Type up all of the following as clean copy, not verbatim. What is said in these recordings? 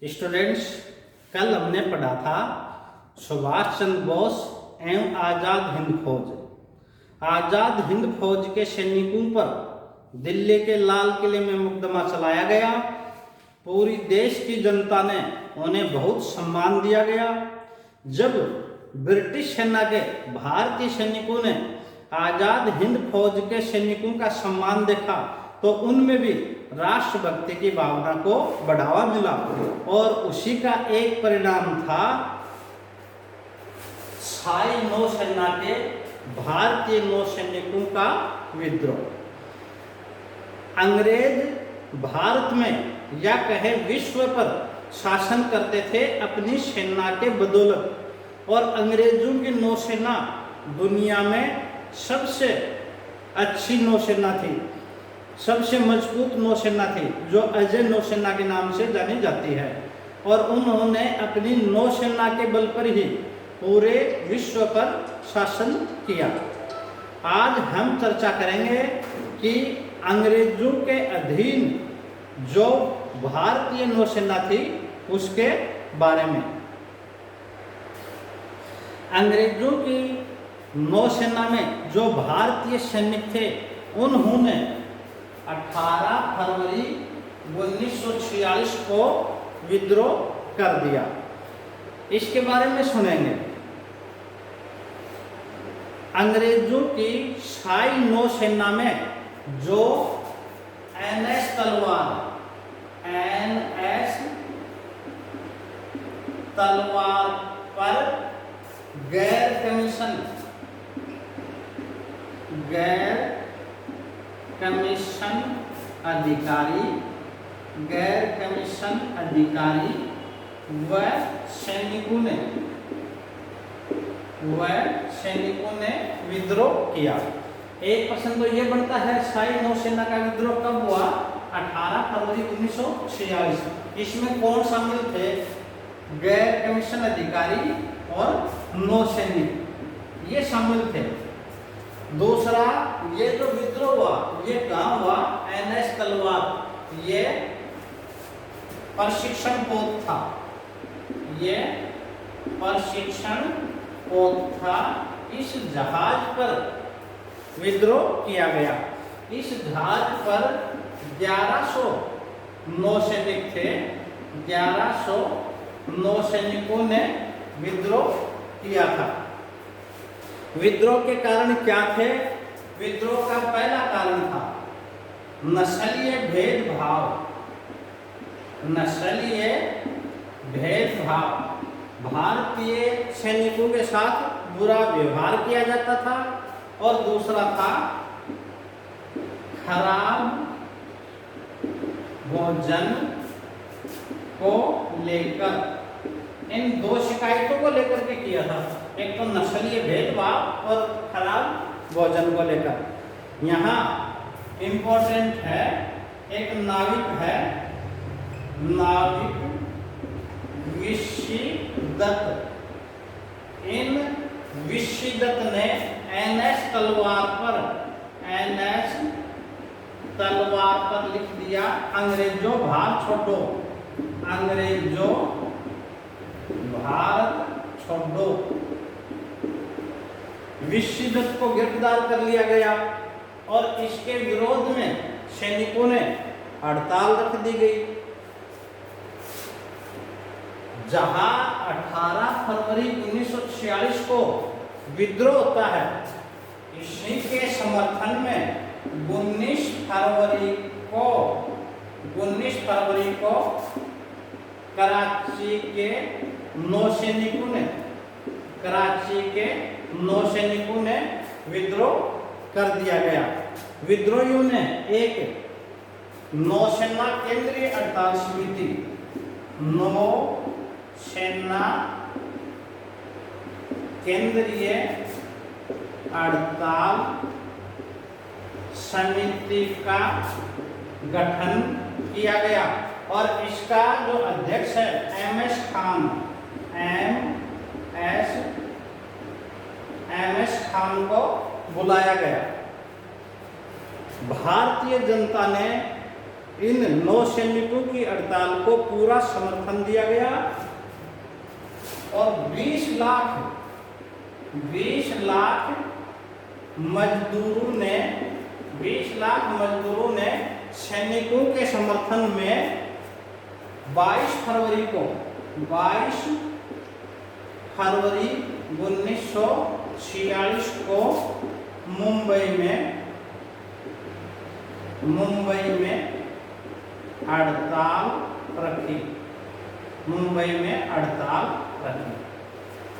Students, कल हमने पढ़ा था सुभाष चंद्र बोस एवं आज़ाद हिंद फौज। आज़ाद हिंद फौज के सैनिकों पर दिल्ली के लाल किले में मुकदमा चलाया गया। पूरी देश की जनता ने उन्हें बहुत सम्मान दिया गया। जब ब्रिटिश सेना के भारतीय सैनिकों ने आज़ाद हिंद फौज के सैनिकों का सम्मान देखा तो उनमें भी राष्ट्रभक्ति की भावना को बढ़ावा मिला और उसी का एक परिणाम था साई नौसेना के भारतीय नौसैनिकों का विद्रोह। अंग्रेज भारत में या कहे विश्व पर शासन करते थे अपनी सेना के बदौलत, और अंग्रेजों की नौसेना दुनिया में सबसे अच्छी नौसेना थी, सबसे मजबूत नौसेना थी, जो अजय नौसेना के नाम से जानी जाती है। और उन्होंने अपनी नौसेना के बल पर ही पूरे विश्व पर शासन किया। आज हम चर्चा करेंगे कि अंग्रेजों के अधीन जो भारतीय नौसेना थी उसके बारे में। अंग्रेजों की नौसेना में जो भारतीय सैनिक थे उन्होंने 18 फरवरी 1946 को विद्रोह कर दिया। इसके बारे में सुनेंगे। अंग्रेजों की साई नौसेना में जो एनएस तलवार पर गैर कमीशन अधिकारी व सैनिकों ने विद्रोह किया। एक प्रश्न तो ये बनता है, साई नौसेना का विद्रोह कब हुआ? 18 फरवरी 1946। इसमें कौन शामिल थे? गैर कमीशन अधिकारी और नौसैनिक, ये शामिल थे। दूसरा, ये जो विद्रोह हुआ ये कहाँ हुआ? एनएस तलवार, ये प्रशिक्षण पोत था, ये प्रशिक्षण पोत था। इस जहाज पर विद्रोह किया गया। इस जहाज पर 1100 नौसैनिक थे। 1100 नौसैनिकों ने विद्रोह किया था। विद्रोह के कारण क्या थे? विद्रोह का पहला कारण था नस्लीय भेदभाव। भारतीय सैनिकों के साथ बुरा व्यवहार किया जाता था। और दूसरा था खराब भोजन को लेकर। इन दो शिकायतों को लेकर के किया था, एक तो नस्लीय भेदभाव और खराब भोजन को लेकर। यहाँ इम्पोर्टेंट है, एक नाविक है, नाविक विशिदत्त। इन विशिदत्त ने एनएस तलवार पर लिख दिया, अंग्रेजों भारत छोड़ो, अंग्रेजों भारत छोड़ो। विशिदत्त को गिरफ्तार कर लिया गया और इसके विरोध में सैनिकों ने हड़ताल रख दी गई। जहां 18 फरवरी 1946 को विद्रोह होता है, इसी के समर्थन में 19 फरवरी को कराची के नौसैनिकों ने विद्रोह कर दिया गया। विद्रोहियों ने एक नौसेना केंद्रीय हड़ताल समिति, नौसेना केंद्रीय हड़ताल समिति का गठन किया गया और इसका जो अध्यक्ष है एमएस खान को बुलाया गया। भारतीय जनता ने इन नौसैनिकों की हड़ताल को पूरा समर्थन दिया गया और 20 लाख मजदूरों ने सैनिकों के समर्थन में 22 फरवरी 1946 को मुंबई में हड़ताल रखी।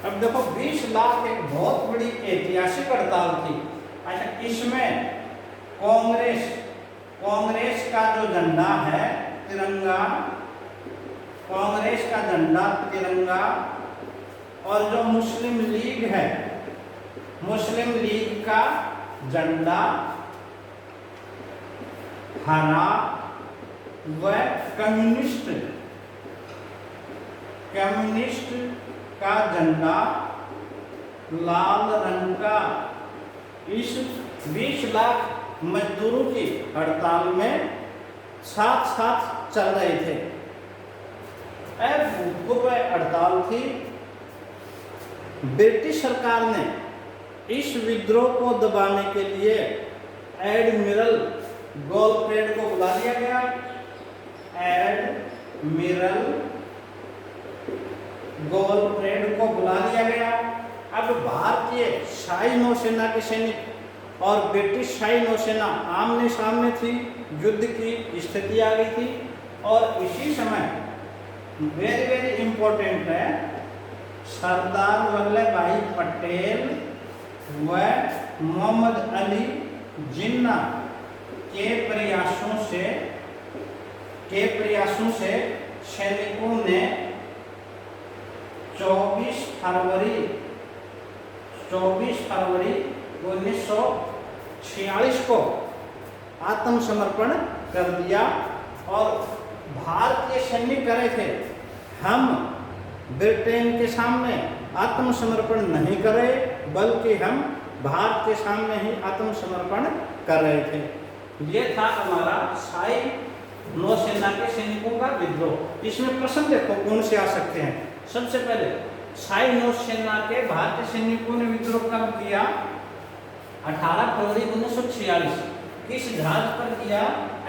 अब देखो 20 लाख एक बहुत बड़ी ऐतिहासिक हड़ताल थी। अच्छा, इसमें कांग्रेस का जो झंडा है तिरंगा, कांग्रेस का झंडा तिरंगा, और जो मुस्लिम लीग है, मुस्लिम लीग का झंडा हरा व कम्युनिस्ट का झंडा लाल रंग का। इस 20 लाख मजदूरों की हड़ताल में साथ चल रहे थे। भूतपूर्व हड़ताल थी। ब्रिटिश सरकार ने इस विद्रोह को दबाने के लिए एडमिरल गोलफ्रेड को बुला लिया गया। एडमिरल गोलफ्रेड को बुला लिया गया। अब भारतीय शाही नौसेना के सैनिक और ब्रिटिश शाही नौसेना आमने सामने थी, युद्ध की स्थिति आ गई थी। और इसी समय वेरी इंपॉर्टेंट है, सरदार वल्लभ भाई पटेल व मोहम्मद अली जिन्ना के प्रयासों से सैनिकों ने 24 फरवरी 1946 को आत्मसमर्पण कर दिया। और भारतीय सैनिक कह रहे थे, हम ब्रिटेन के सामने आत्मसमर्पण नहीं कर रहे, बल्कि हम भारत के सामने ही आत्मसमर्पण कर रहे थे। ये था हमारा शाही नौसेना के सैनिकों का विद्रोह। इसमें प्रश्न देखो कौन से आ सकते हैं। सबसे पहले शाही नौसेना के भारतीय सैनिकों ने विद्रोह कब किया? 18 फरवरी 1946। किस जहाज पर किया?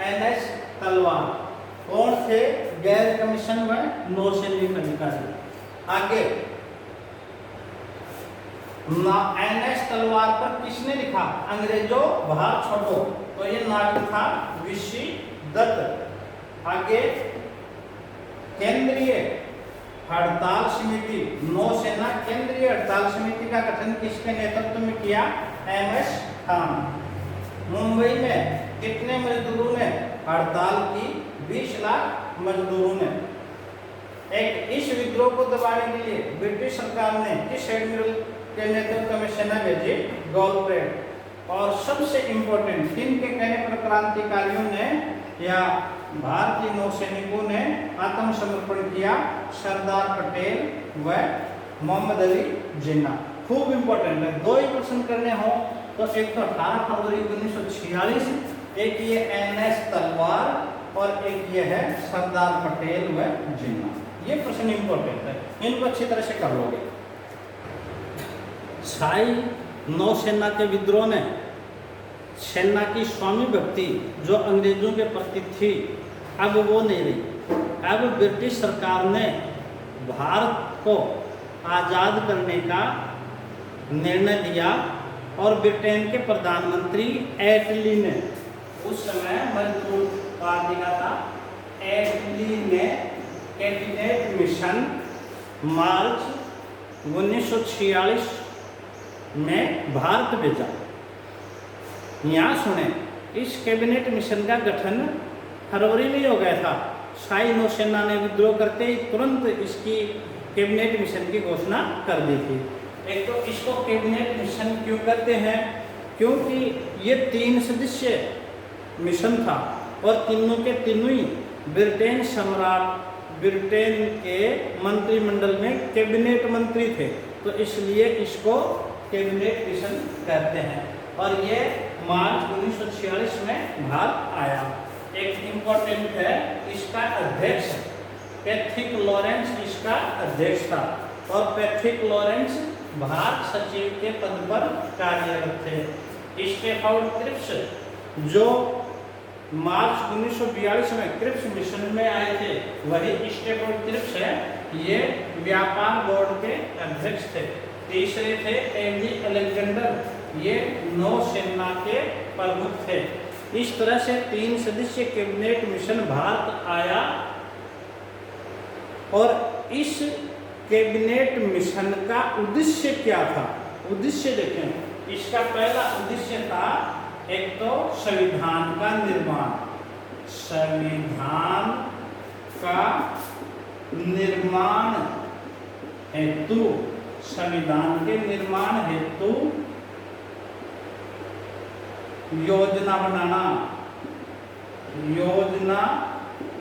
NS तलवार। कौन थे? गैर कमीशन व नौसैनिक अधिकारी। आगे NS तलवार पर किसने लिखा? अंग्रेजों भारत छोड़ो। तो ये नाटक था वीसी दत्त। आगे केंद्रीय हड़ताल समिति, नौसेना केंद्रीय हड़ताल समिति का गठन किसके नेतृत्व में किया? MS खान। मुंबई में कितने मजदूरों ने हड़ताल की? 20 लाख मजदूरों ने। इस विद्रोह को दबाने के लिए ब्रिटिश सरकार ने किस एडमिरल के नेतृत्व में सेना भेजी? गोलफ्रेड। और सबसे इम्पोर्टेंट, किनके कहने पर क्रांतिकारियों ने या भारतीय नौसैनिकों ने आत्मसमर्पण किया? सरदार पटेल व मोहम्मद अली जिन्ना। खूब इम्पोर्टेंट है। 2 ही प्रश्न करने हो तो एक तो 18 फरवरी 1946, एक ये NS तलवार और एक ये है सरदार पटेल व जिन्ना। ये प्रश्न इम्पोर्टेंट है, इनको अच्छी तरह से कर लोगे। शाही नौसेना के विद्रोह ने सेना की स्वामी भक्ति जो अंग्रेजों के प्रति थी, अब वो नहीं रही। अब ब्रिटिश सरकार ने भारत को आज़ाद करने का निर्णय लिया और ब्रिटेन के प्रधानमंत्री एटली ने, उस समय मजदूर पार्टी का था, एटली ने कैबिनेट मिशन मार्च 1946 में भारत भेजा। यहाँ सुने, इस कैबिनेट मिशन का गठन फरवरी में हो गया था। शाही नौसेना ने विद्रोह करते ही तुरंत इसकी कैबिनेट मिशन की घोषणा कर दी थी। एक तो इसको कैबिनेट मिशन क्यों करते हैं? क्योंकि ये 3 सदस्य मिशन था और तीनों के तीनों ही ब्रिटेन सम्राट, ब्रिटेन के मंत्रिमंडल में कैबिनेट मंत्री थे, तो इसलिए इसको कैबिनेट मिशन कहते हैं। और ये मार्च 1946 में भारत आया। एक इम्पोर्टेंट है, इसका अध्यक्ष पैट्रिक लॉरेंस इसका अध्यक्ष था और पैट्रिक लॉरेंस भारत सचिव के पद पर कार्यरत थे। स्टेफोर्ड क्रिप्स जो मार्च 1942 में क्रिप्स मिशन में आए थे, वही स्टेफोर्ड क्रिप्स है। ये व्यापार बोर्ड के अध्यक्ष थे। तीसरे थे एवी अलेक्जेंडर, ये नौसेना के प्रमुख थे। इस तरह से 3 सदस्यीय कैबिनेट मिशन भारत आया और इस कैबिनेट मिशन का उद्देश्य क्या था? उद्देश्य देखें, इसका पहला उद्देश्य था एक तो संविधान का निर्माण, संविधान का निर्माण हेतु, संविधान के निर्माण हेतु योजना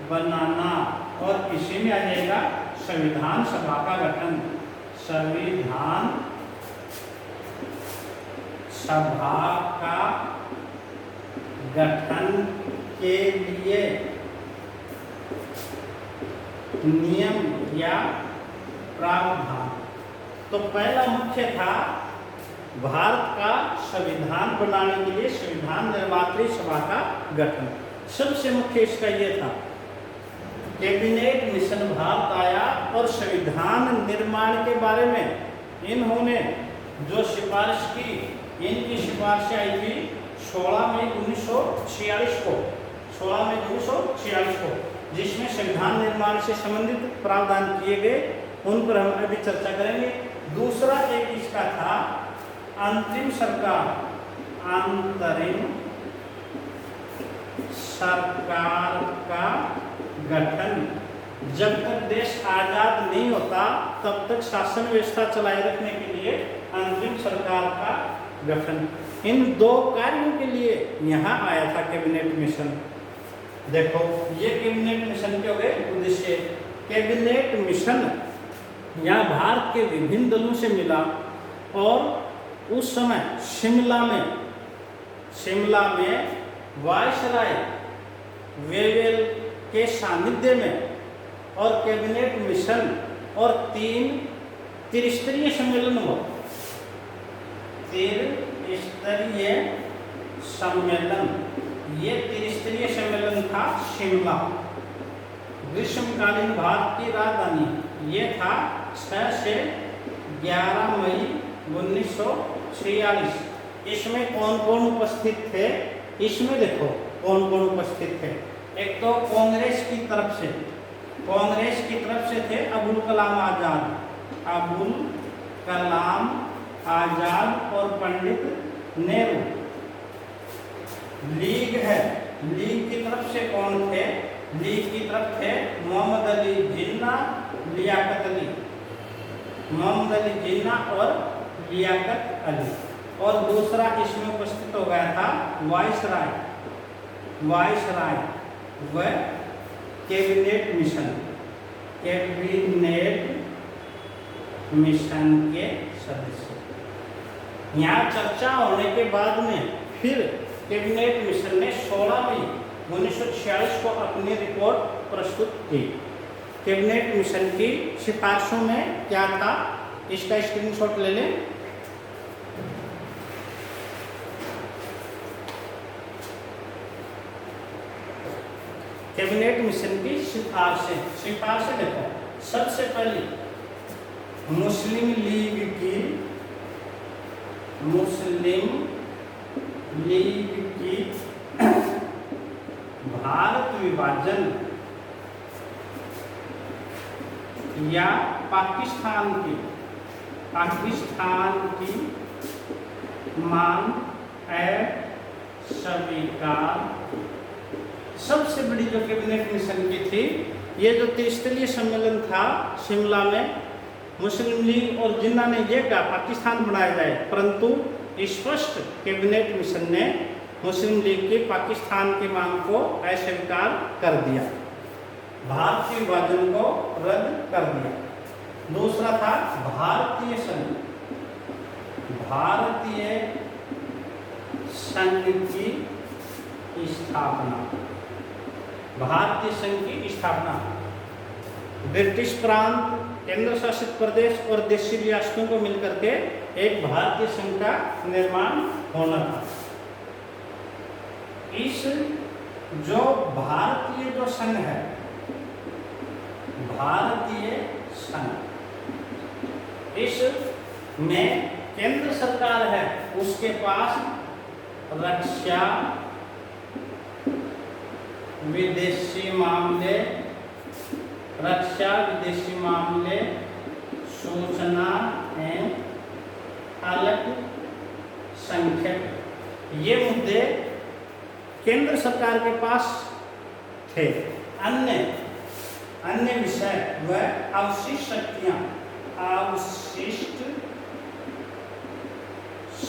बनाना और इसी में आ जाएगा संविधान सभा का गठन। संविधान सभा का गठन के लिए नियम या प्रावधान। तो पहला मुख्य था भारत का संविधान बनाने के लिए संविधान निर्मात्री सभा का गठन। सबसे मुख्य इसका यह था। कैबिनेट मिशन भारत आया और संविधान निर्माण के बारे में इन्होंने जो सिफारिश की, इनकी सिफारिशें आई थी 16 मई 1946 को, 16 मई 1946 को, जिसमें संविधान निर्माण से संबंधित प्रावधान किए गए, उन पर हम अभी चर्चा करेंगे। दूसरा एक इसका था अंतरिम सरकार, अंतरिम सरकार का गठन। जब तक देश आजाद नहीं होता तब तक शासन व्यवस्था चलाए रखने के लिए अंतरिम सरकार का गठन। इन 2 कार्यों के लिए यहाँ आया था कैबिनेट मिशन। देखो ये कैबिनेट मिशन के हो गए उद्देश्य। कैबिनेट मिशन यहाँ भारत के विभिन्न दलों से मिला और उस समय शिमला में वायसराय वेवेल के सानिध्य में और कैबिनेट मिशन और 3 त्रिस्तरीय सम्मेलन हुआ। त्रिस्तरीय सम्मेलन, ये त्रिस्तरीय सम्मेलन था शिमला। ग्रीष्मकालीन भारत की राजधानी ये था 6 से 11 मई 1946। इसमें कौन कौन उपस्थित थे? इसमें देखो कौन कौन उपस्थित थे। एक तो कांग्रेस की तरफ से थे अबुल कलाम आजाद और पंडित नेहरू। लीग है, लीग की तरफ से कौन थे? लीग की तरफ थे मोहम्मद अली जिन्ना, लियाकत अली, मोहम्मद अली जिन्ना और लियाकत अली। और दूसरा इसमें उपस्थित हो गया था वायसराय व कैबिनेट मिशन के सदस्य। यहाँ चर्चा होने के बाद में फिर कैबिनेट मिशन ने 16 मई 1946 को अपनी रिपोर्ट प्रस्तुत की। कैबिनेट मिशन की सिफारिशों में क्या था, इसका स्क्रीनशॉट ले लें। कैबिनेट मिशन की सिफारिशें देखो। सबसे पहले मुस्लिम लीग की भारत विभाजन या पाकिस्तान की मांग अस्वीकार। सबसे बड़ी जो कैबिनेट मिशन की थी, ये जो त्रिस्तरीय सम्मेलन था शिमला में, मुस्लिम लीग और जिन्ना ने यह कहा पाकिस्तान बनाया जाए, परंतु स्पष्ट कैबिनेट मिशन ने मुस्लिम लीग की पाकिस्तान की मांग को अस्वीकार कर दिया, भारत के विभाजन को रद्द कर दिया। दूसरा था भारतीय संघ की स्थापना। भारतीय संघ की स्थापना। ब्रिटिश प्रांत, केंद्र शासित प्रदेश और देशी रियासतों को मिलकर के एक भारतीय संघ का निर्माण होना था। इस जो भारतीय जो संघ है, भारतीय संघ, इस में केंद्र सरकार है, उसके पास रक्षा, विदेशी मामले, रक्षा, विदेशी मामले, सूचना एवं अल्पसंख्यक, ये मुद्दे केंद्र सरकार के पास थे। अन्य विषय व अवशिष्ट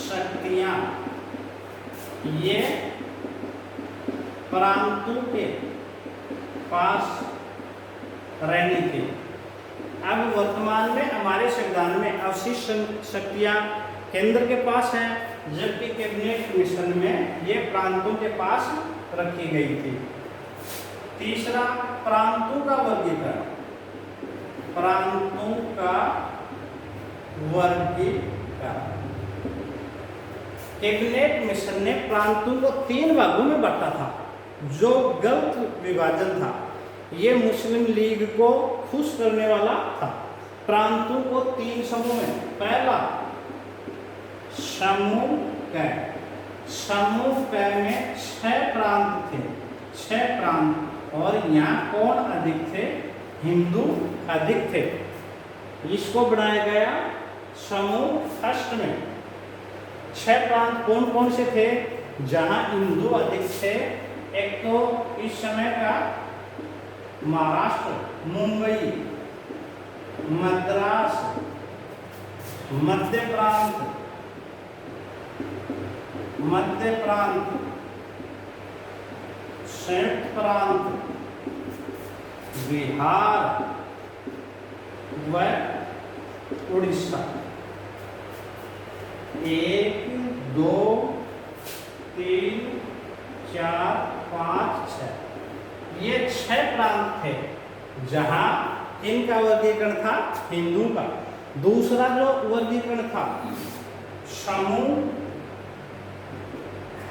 शक्तियां ये प्रांतों के पास रहनी थी। अब वर्तमान में हमारे संविधान में अवशिष्ट शक्तियां केंद्र के पास हैं, जबकि कैबिनेट मिशन में ये प्रांतों के पास रखी गई थी। तीसरा, प्रांतों का वर्गीकरण। प्रांतों का वर्गीकरण, कैबिनेट मिशन ने प्रांतों को 3 भागों में बांटा था, जो गलत विभाजन था। ये मुस्लिम लीग को खुश करने वाला था। प्रांतों को 3 समूह में, पहला समूह क। समूह क में 6 प्रांत थे, 6 प्रांत, और यहाँ कौन अधिक थे? हिंदू अधिक थे। इसको बनाया गया समूह फर्स्ट में। 6 प्रांत कौन कौन से थे जहाँ हिंदू अधिक थे? एक तो इस समय का महाराष्ट्र, मुंबई, मद्रास, मध्य प्रांत, संयुक्त प्रांत, बिहार व उड़ीसा। 1, 2, 3, 4, 5, 6, ये 6 प्रांत थे जहां इनका वर्गीकरण था हिंदू का। दूसरा जो वर्गीकरण था समूह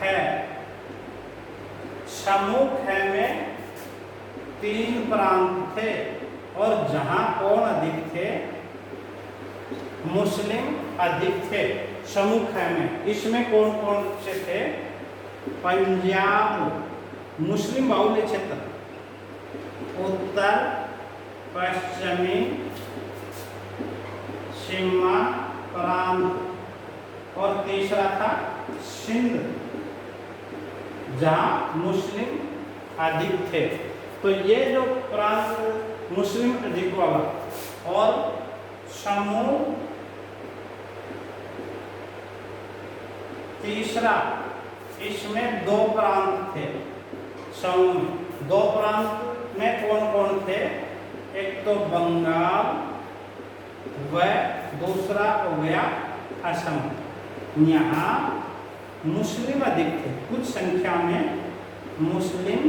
है। समूह है में 3 प्रांत थे, और जहां कौन अधिक थे? मुस्लिम अधिक थे समूह है में। इसमें कौन कौन से थे? पंजाब, मुस्लिम बाहुल्य क्षेत्र, उत्तर पश्चिमी सीमा प्रांत, और तीसरा था सिंध, जहां मुस्लिम अधिक थे। तो ये जो प्रांत मुस्लिम अधिक वाला, और समूह तीसरा, इसमें 2 प्रांत थे समूह में। 2 प्रांत में कौन कौन थे? एक तो बंगाल व दूसरा हो गया असम। यहाँ मुस्लिम अधिक थे, कुछ संख्या में मुस्लिम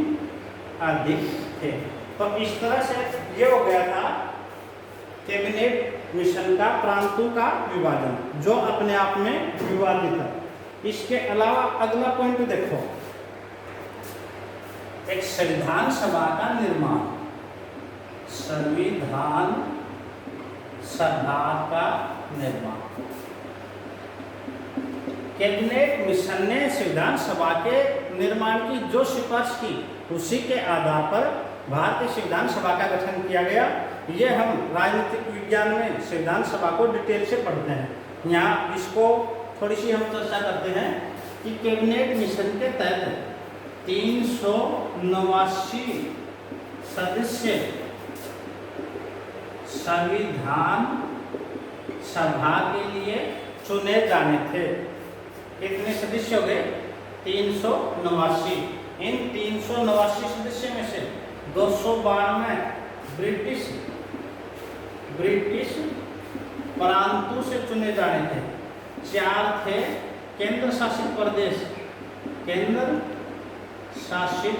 अधिक थे। तो इस तरह से ये हो गया था कैबिनेट मिशन का प्रांतों का विभाजन, जो अपने आप में विवादित है। इसके अलावा अगला पॉइंट देखो, एक संविधान सभा का निर्माण। संविधान सभा का निर्माण, कैबिनेट मिशन ने संविधान सभा के निर्माण की जो सिफारिश की, उसी के आधार पर भारतीय संविधान सभा का गठन किया गया। ये हम राजनीतिक विज्ञान में संविधान सभा को डिटेल से पढ़ते हैं। यहाँ इसको थोड़ी सी हम चर्चा करते हैं कि कैबिनेट मिशन के तहत 389 सदस्य संविधान सभा के लिए चुने जाने थे। कितने सदस्य हो गए? 389। इन 389 सदस्य में से 292 ब्रिटिश प्रांतों से चुने जाने थे। 4 थे केंद्र शासित प्रदेश, केंद्र शासित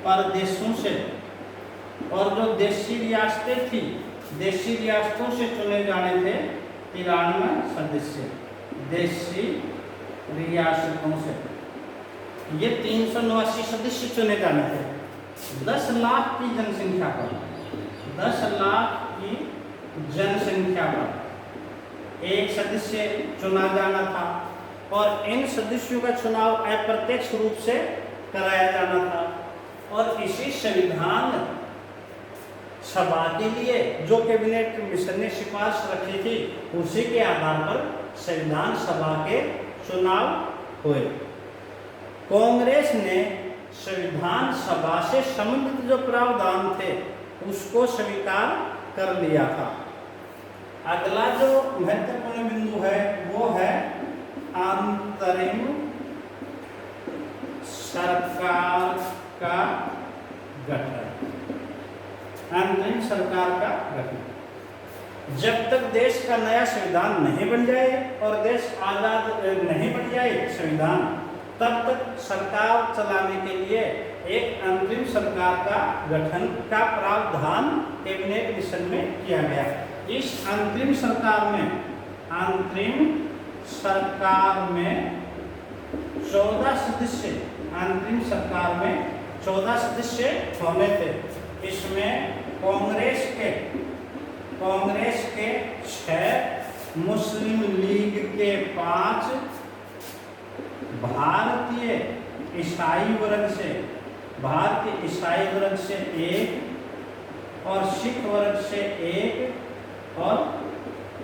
प्रदेशों से, और जो देशी रियासतें थी, देशी रियासतों से चुने जाने थे 93 सदस्य, देशी रियासतों से ये 389 सदस्य चुने जाने थे। 10 लाख की जनसंख्या पर, 10 लाख की जनसंख्या पर एक सदस्य चुना जाना था, और इन सदस्यों का चुनाव अप्रत्यक्ष रूप से कराया जाना था। और इसी संविधान सभा के लिए जो कैबिनेट मिशन ने सिफारिश रखी थी, उसी के आधार पर संविधान सभा के चुनाव हुए। कांग्रेस ने संविधान सभा से संबंधित जो प्रावधान थे उसको स्वीकार कर लिया था। अगला जो महत्वपूर्ण बिंदु है वो है अंतरिम सरकार का गठन। अंतरिम सरकार का गठन, जब तक देश का नया संविधान नहीं बन जाए और देश आजाद नहीं बन जाए संविधान, तब तक सरकार चलाने के लिए एक अंतरिम सरकार का गठन का प्रावधान कैबिनेट मिशन में किया गया। इस अंतरिम सरकार में 14 सदस्य, अंतरिम सरकार में 14 सदस्य होने थे। इसमें कांग्रेस के 6, मुस्लिम लीग के 5, भारतीय ईसाई वर्ग से 1 और सिख वर्ग से 1 और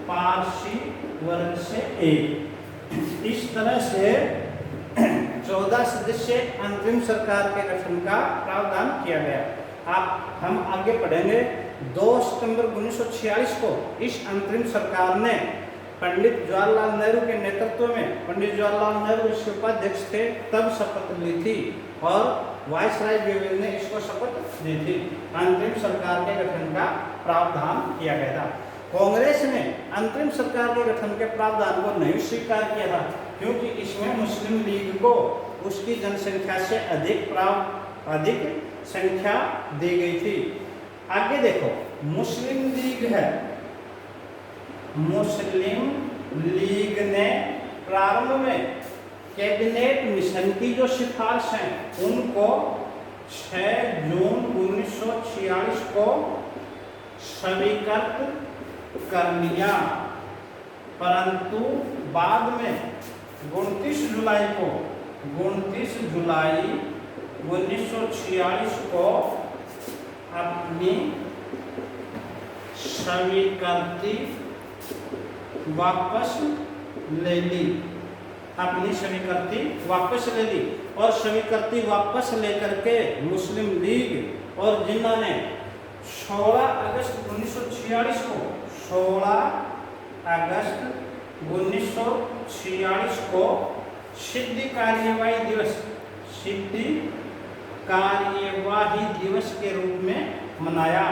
पारसी वर्ग से 1। इस तरह से 14 सदस्य अंतरिम सरकार के गठन का प्रावधान किया गया। हम आगे पढ़ेंगे। 2 सितंबर 1946 को इस अंतरिम सरकार ने पंडित जवाहरलाल नेहरू के नेतृत्व में, पंडित जवाहरलाल नेहरू इसके उपाध्यक्ष थे, तब शपथ ली थी और वायसराय बेवेल ने इसको शपथ दी थी। अंतरिम सरकार के गठन का प्रावधान किया गया था। कांग्रेस ने अंतरिम सरकार के गठन के प्रावधान को नहीं स्वीकार किया था, क्योंकि इसमें मुस्लिम लीग को उसकी जनसंख्या से अधिक संख्या दी गई थी। आगे देखो, मुस्लिम लीग है, मुस्लिम लीग ने प्रारंभ में कैबिनेट मिशन की जो सिफारिश हैं उनको 6 जून 1946 को स्वीकृत कर लिया, परंतु बाद में 29 जुलाई 1946 को अपनी स्वीकृति वापस ले ली, और स्वीकृति वापस लेकर के मुस्लिम लीग और जिन्होंने 16 अगस्त 1946 को सिद्ध कार्यवाही दिवस के रूप में मनाया।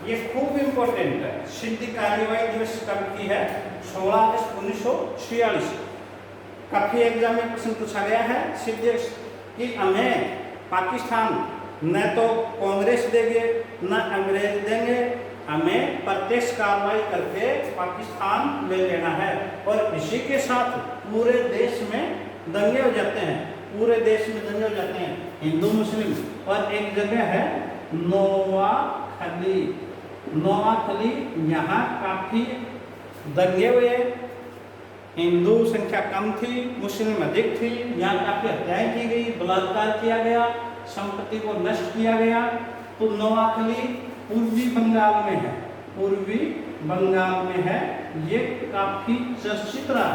ये खूब इम्पोर्टेंट है। सिद्ध कार्यवाही दिवस कब की है? 16 अगस्त 1946। काफी एग्जाम में प्रश्न पूछा गया है सिद्ध कि हमें पाकिस्तान न तो कांग्रेस देंगे न अंग्रेज देंगे, हमें प्रत्यक्ष कार्रवाई करके पाकिस्तान ले लेना है। और इसी के साथ पूरे देश में दंगे हो जाते हैं, हिंदू मुस्लिम। और एक जगह है नोवाखली, यहाँ काफी दंगे हुए, हिंदू संख्या कम थी, मुस्लिम अधिक थी, यहाँ काफी हत्याएं की गई, बलात्कार किया गया, संपत्ति को नष्ट किया गया। तो नोवाखली पूर्वी बंगाल में है, ये काफी चर्चित रहा।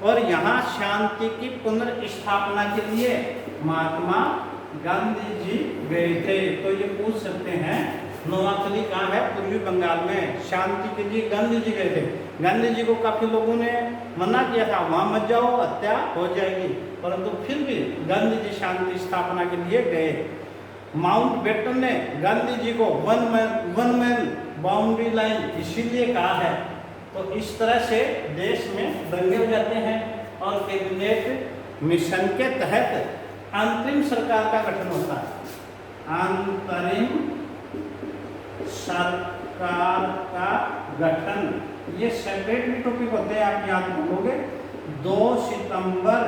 और यहाँ शांति की पुनर्स्थापना के लिए महात्मा गांधी जी गए थे। तो ये पूछ सकते हैं नोवाखली कहाँ है? पूर्वी बंगाल में। शांति के लिए गांधी जी गए थे। गांधी जी को काफी लोगों ने मना किया था, वहां मत जाओ, हत्या हो जाएगी, परंतु फिर भी गांधी जी शांति स्थापना के लिए गए। माउंटबेटन ने गांधी जी को वन मैन बाउंड्री लाइन इसीलिए कहा है। तो इस तरह से देश में दंगे हो जाते हैं और कैबिनेट मिशन के तहत अंतरिम सरकार का गठन होता है। अंतरिम सरकार का गठन, ये सेपरेट टॉपिक होते हैं, आप याद रखोगे। 2 सितंबर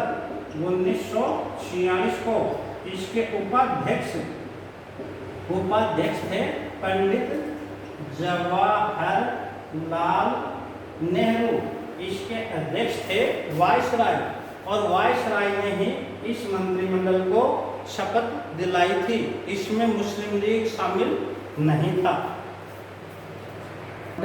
1946 को इसके उपाध्यक्ष थे पंडित जवाहरलाल नेहरू, इसके अध्यक्ष थे वायसराय, और वायसराय ने ही इस मंत्रिमंडल को शपथ दिलाई थी। इसमें मुस्लिम लीग शामिल नहीं था।